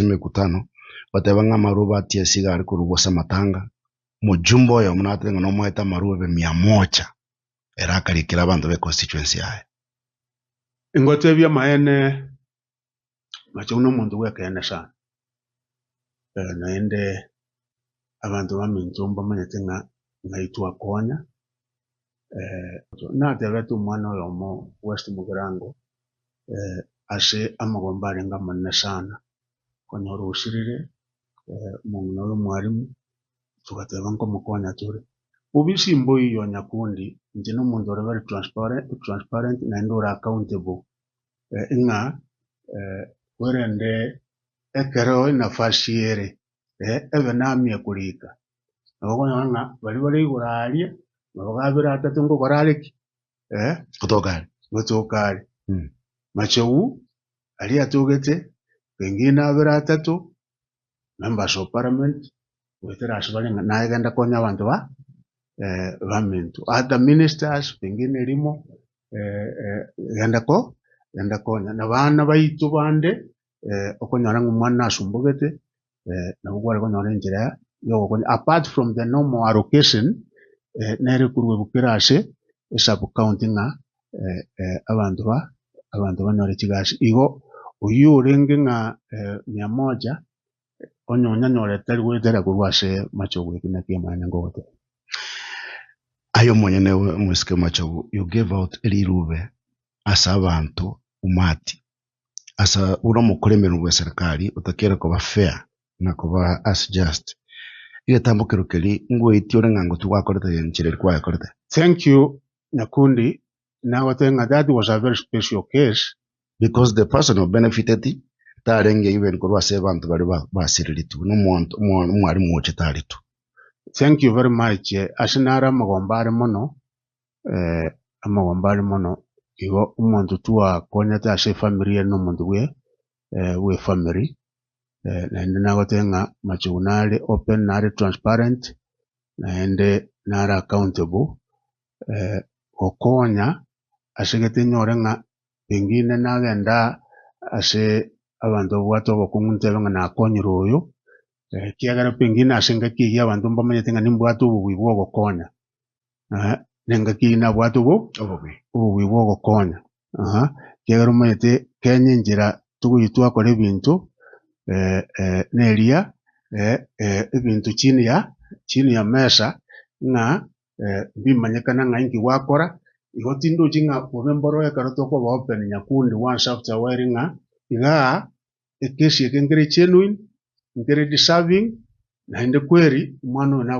mikutano watebanga maruba atie sigari kurubosa matanga mujumbo yo mnatenga no mweta maruba 100 erakarikira abantu be constituency yae ingote bya maene machuno mundu wekene sana naende abantu baminjumba manyetenga ngaitwa konya na tebetu mwana yomo west mugirango ase amagombare ngamanne sana konya rushirire mungu mwalimu tugateba nko mukonya turi ubisimbo iyo nyakundi ndino mundu very transparent na ndora accountable inga werende ekero nafasi yere ebe namye kulika nagonya nga bali iguraria bagabira atatu ngo barareki kutokali Machogu ali atugete pengine abira atatu members of parliament wetera asubali naigenda konya abantu bamintu other ministers pengine limo genda konya na bana baitu bande okonyora ngumwana asumbugete na bugwara konyora njira yo konya apart from the normal allocation nere kurwe bukirase sub counting abantu banyore kigashi igo uyu urenge nga 100 onyonya nyore tari wetera kurwase Machogu kina kiamana ngote ayo mwenyene musike Machogu you gave out elirube asa abantu umati asa uro mukoremero bwa serikali utakera kuba fair na kuba as just ile tambukiro keli ngo itiore ngango twakorete nchire kwa yakorete. Thank you Nyakundi. Now I think that was a very special case because the person who benefited tarenge even kurwa sevantu bali basirilitu no muntu mwari muche talitu. Thank you very much. Asinara magombare mono igo umuntu tuwa konya ta se family no muntu we family na ndina gotenga Machogu nale open nale transparent na ende nale accountable okonya asigete nyorenga pengine nagenda ase abantu bwato bokumuntebenga na konyiro oyo kiagara pengine asenga kiya abantu mbamenyetenga nimbwato ububibwo gokonya nenga kina bwato ububibwo gokonya kiagara mayete Kenya njira tuguyitwa kore bintu nelia ibintu chini ya mesa na bimanyekana nga ingi wakora igotindo jinga pobemboro ya karoto ko open Nyakundi once after wearing iga ekesi ekengere genuine ngere deserving na ende kweri mwana na